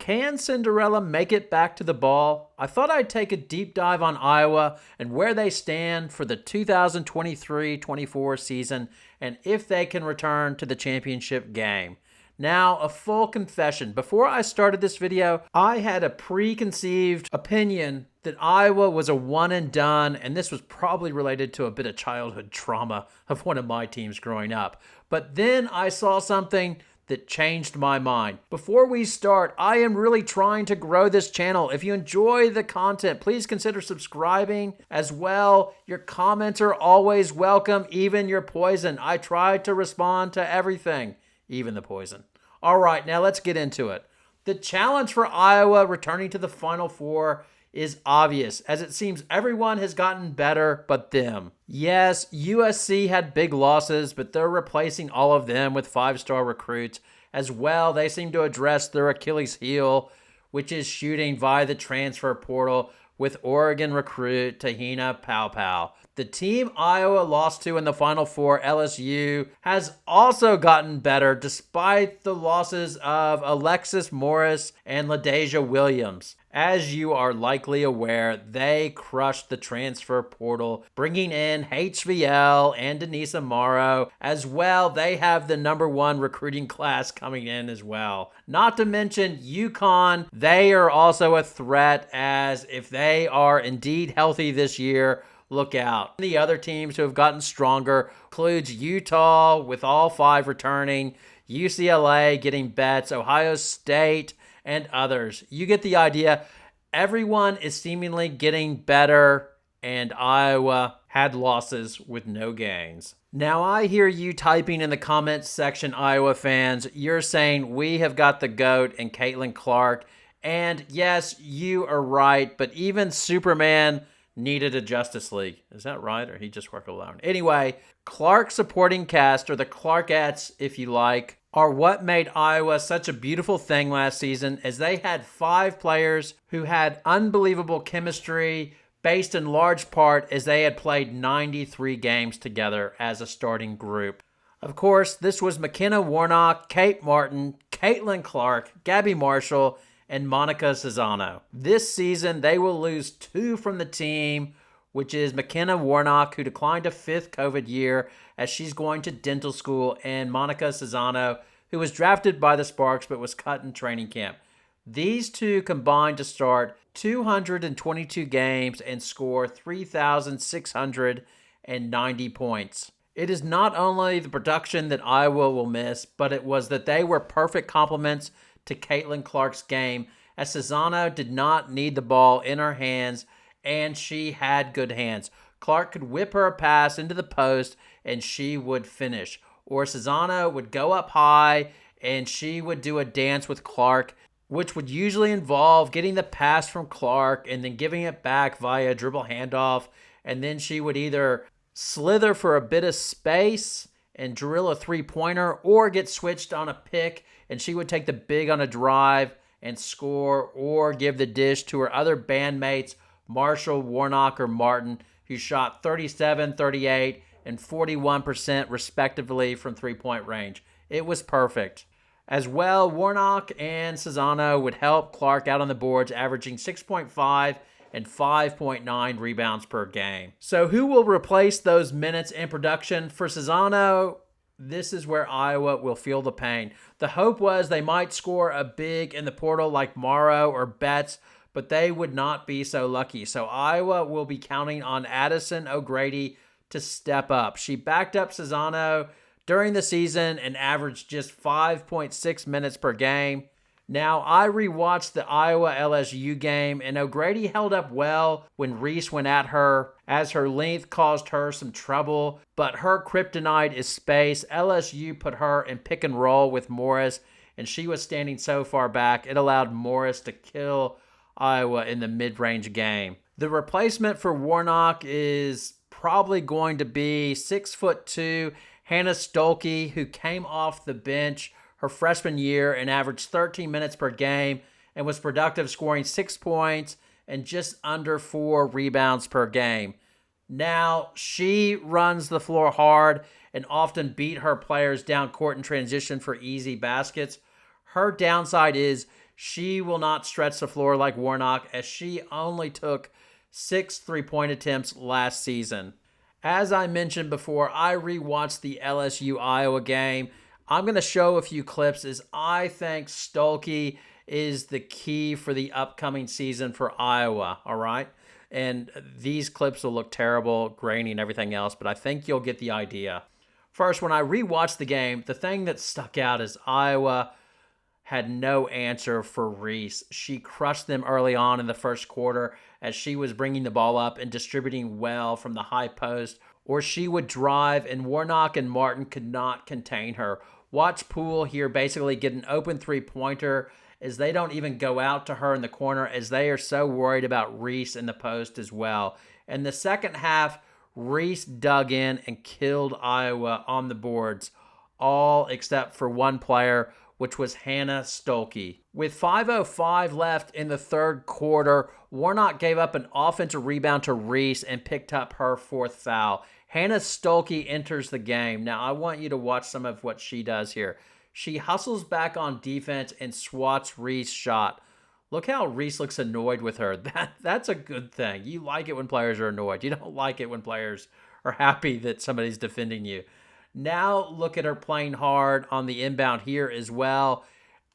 Can Cinderella make it back to the ball? I thought I'd take a deep dive on Iowa and where they stand for the 2023-24 season and if they can return to the championship game. Now, a full confession. Before I started this video, I had a preconceived opinion that Iowa was a one and done, and this was probably related to a bit of childhood trauma of one of my teams growing up. But then I saw something that changed my mind. Before we start, I am really trying to grow this channel. If you enjoy the content, please consider subscribing as well. Your comments are always welcome, even your poison. I try to respond to everything, even the poison. All right, now let's get into it. The challenge for Iowa returning to the Final Four is obvious, as it seems everyone has gotten better but them. Yes, USC had big losses, but they're replacing all of them with five-star recruits. As well, they seem to address their Achilles heel, which is shooting via the transfer portal with Oregon recruit Hannah Stuelke. The team Iowa lost to in the Final Four, LSU, has also gotten better despite the losses of Alexis Morris and LaDasia Williams. As you are likely aware, they crushed the transfer portal, bringing in HVL and Denise Amaro. As well, they have the #1 recruiting class coming in as well. Not to mention UConn, they are also a threat, as if they are indeed healthy this year, look out. The other teams who have gotten stronger includes Utah with all 5 returning, UCLA getting bets, Ohio State, and others. You get the idea. Everyone is seemingly getting better, and Iowa had losses with no gains. Now, I hear you typing in the comments section, Iowa fans. You're saying we have got the GOAT and Caitlin Clark. And yes, you are right, but even Superman needed a Justice League. Is that right? Or he just worked alone? Anyway, Clark's supporting cast, or the Clarkettes, if you like, are what made Iowa such a beautiful thing last season, as they had 5 players who had unbelievable chemistry, based in large part as they had played 93 games together as a starting group. Of course, this was McKenna Warnock, Kate Martin, Caitlin Clark, Gabby Marshall, and Monica Cesano. This season, they will lose 2 from the team, which is McKenna Warnock, who declined a 5th COVID year as she's going to dental school, and Monica Cesano, who was drafted by the Sparks but was cut in training camp. These 2 combined to start 222 games and score 3,690 points. It is not only the production that Iowa will miss, but it was that they were perfect complements to Caitlin Clark's game, as Cesano did not need the ball in her hands, and she had good hands. Clark could whip her a pass into the post, and she would finish. Or Cesano would go up high, and she would do a dance with Clark, which would usually involve getting the pass from Clark and then giving it back via dribble handoff, and then she would either slither for a bit of space and drill a three-pointer, or get switched on a pick, and she would take the big on a drive and score, or give the dish to her other bandmates, Marshall, Warnock, or Martin, who shot 37, 38, and 41% respectively from three-point range. It was perfect. As well, Warnock and Cesano would help Clark out on the boards, averaging 6.5 and 5.9 rebounds per game. So who will replace those minutes in production? For Cesano, this is where Iowa will feel the pain. The hope was they might score a big in the portal like Morrow or Betts, but they would not be so lucky. So Iowa will be counting on Addison O'Grady to step up. She backed up Cesano during the season and averaged just 5.6 minutes per game. Now, I rewatched the Iowa-LSU game, and O'Grady held up well when Reese went at her, as her length caused her some trouble, but her kryptonite is space. LSU put her in pick and roll with Morris, and she was standing so far back, it allowed Morris to kill Iowa in the mid-range game. The replacement for Warnock is probably going to be 6'2", Hannah Stuelke, who came off the bench her freshman year and averaged 13 minutes per game and was productive, scoring 6 points and just under 4 rebounds per game. Now, she runs the floor hard and often beat her players down court in transition for easy baskets. Her downside is She will not stretch the floor like Warnock, as she only took 6 3-point attempts last season. As I mentioned before, I rewatched the LSU Iowa game. I'm going to show a few clips as I think Stuelke is the key for the upcoming season for Iowa, all right? And these clips will look terrible, grainy, and everything else, but I think you'll get the idea. First, when I rewatched the game, the thing that stuck out is Iowa had no answer for Reese. She crushed them early on in the first quarter as she was bringing the ball up and distributing well from the high post, or she would drive and Warnock and Martin could not contain her. Watch Poole here basically get an open three-pointer as they don't even go out to her in the corner as they are so worried about Reese in the post as well. In the second half, Reese dug in and killed Iowa on the boards, all except for one player, which was Hannah Stuelke. With 5:05 left in the third quarter, Warnock gave up an offensive rebound to Reese and picked up her fourth foul. Hannah Stuelke enters the game. Now, I want you to watch some of what she does here. She hustles back on defense and swats Reese's shot. Look how Reese looks annoyed with her. That's a good thing. You like it when players are annoyed. You don't like it when players are happy that somebody's defending you. Now look at her playing hard on the inbound here as well,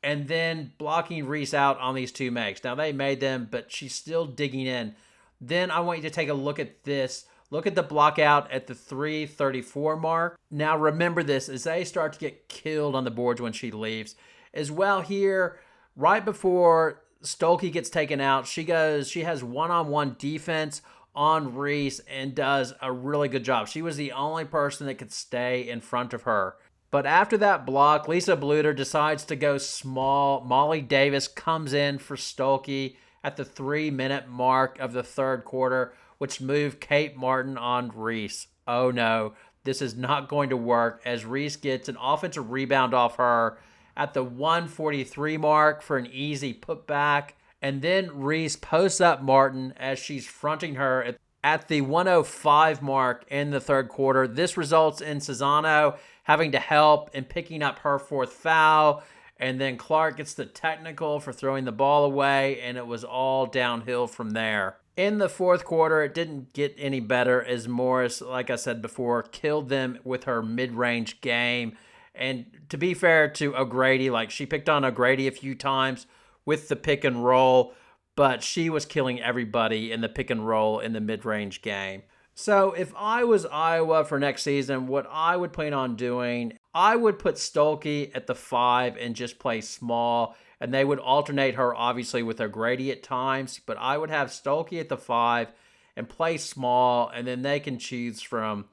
and then blocking Reese out on these two makes. Now they made them, but she's still digging in. Then I want you to take a look at this. Look at the block out at the 3:34 mark. Now remember this as they start to get killed on the boards when she leaves. As well here, right before Stuelke gets taken out, she has one-on-one defense on Reese and does a really good job. She was the only person that could stay in front of her. But after that block, Lisa Bluter decides to go small. Molly Davis comes in for Stuelke at the 3-minute mark of the third quarter, which moved Kate Martin on Reese. Oh no, this is not going to work as Reese gets an offensive rebound off her at the 1:43 mark for an easy putback. And then Reese posts up Martin as she's fronting her at the 1:05 mark in the third quarter. This results in Cesano having to help and picking up her fourth foul. And then Clark gets the technical for throwing the ball away, and it was all downhill from there. In the fourth quarter, it didn't get any better as Morris, like I said before, killed them with her mid-range game. And to be fair to O'Grady, like she picked on O'Grady a few times with the pick and roll, but she was killing everybody in the pick and roll in the mid-range game. So if I was Iowa for next season, what I would plan on doing, I would put Stuelke at the 5 and just play small, and they would alternate her obviously with O'Grady at times, but I would have Stuelke at the 5 and play small, and then they can choose from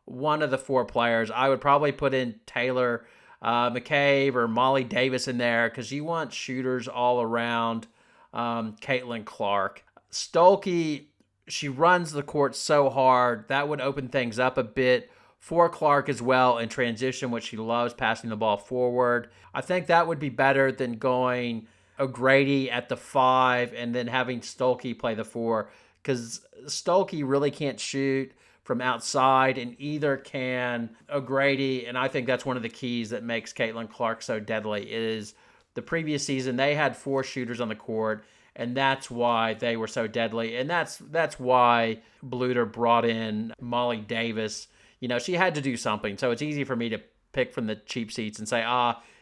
one of the four players. I would probably put in Taylor McCabe or Molly Davis in there because you want shooters all around Caitlin Clark. Stuelke, she runs the court so hard, that would open things up a bit for Clark as well in transition, which she loves passing the ball forward. I think that would be better than going O'Grady at the 5 and then having Stuelke play the 4 because Stuelke really can't shoot from outside, and either can O'Grady, and I think that's one of the keys that makes Caitlin Clark so deadly is the previous season they had 4 shooters on the court, and that's why they were so deadly, and that's why Bluter brought in Molly Davis. You know, she had to do something, so it's easy for me to pick from the cheap seats and say,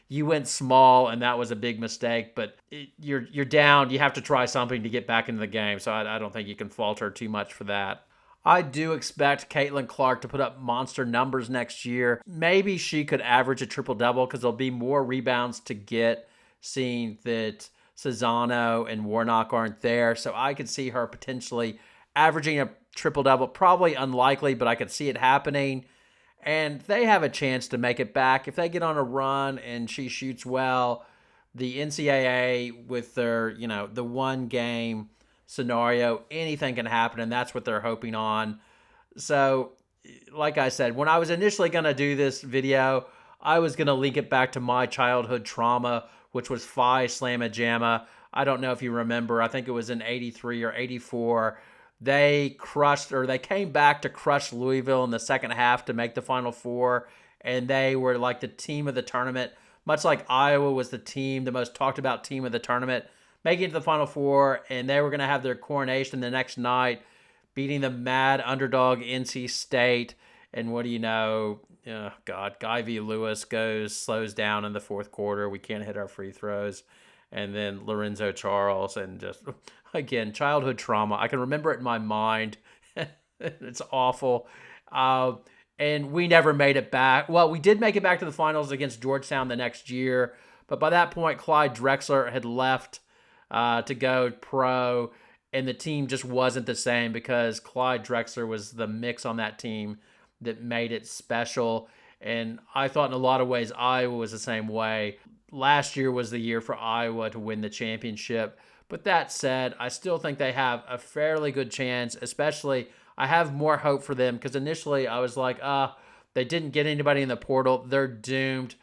you went small, and that was a big mistake, but you're down. You have to try something to get back into the game, so I don't think you can fault her too much for that. I do expect Caitlin Clark to put up monster numbers next year. Maybe she could average a triple-double because there'll be more rebounds to get, seeing that Cesano and Warnock aren't there. So I could see her potentially averaging a triple-double. Probably unlikely, but I could see it happening. And they have a chance to make it back. If they get on a run and she shoots well, the NCAA with their, the one-game scenario, anything can happen, and that's what they're hoping on. So like I said, when I was initially going to do this video, I was going to link it back to my childhood trauma, which was Phi Slamma Jamma. I don't know if you remember, I think it was in 83 or 84. They came back to crush Louisville in the second half to make the Final Four, and they were like the team of the tournament. much like Iowa was the most talked about team of the tournament, making it to the Final Four, and they were going to have their coronation the next night, beating the mad underdog NC State. And what do you know? Oh, God, Guy V. Lewis slows down in the fourth quarter. We can't hit our free throws. And then Lorenzo Charles, and just, again, childhood trauma. I can remember it in my mind. It's awful. And we never made it back. Well, we did make it back to the finals against Georgetown the next year. But by that point, Clyde Drexler had left to go pro. And the team just wasn't the same because Clyde Drexler was the mix on that team that made it special. And I thought in a lot of ways Iowa was the same way. Last year was the year for Iowa to win the championship. But that said, I still think they have a fairly good chance, especially I have more hope for them because initially I was like, they didn't get anybody in the portal. They're doomed.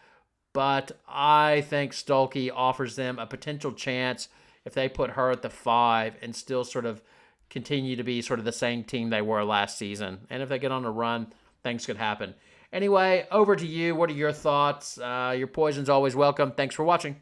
But I think Stuelke offers them a potential chance if they put her at the 5 and still sort of continue to be sort of the same team they were last season. And if they get on a run, things could happen. Anyway, over to you. What are your thoughts? Your poison's always welcome. Thanks for watching.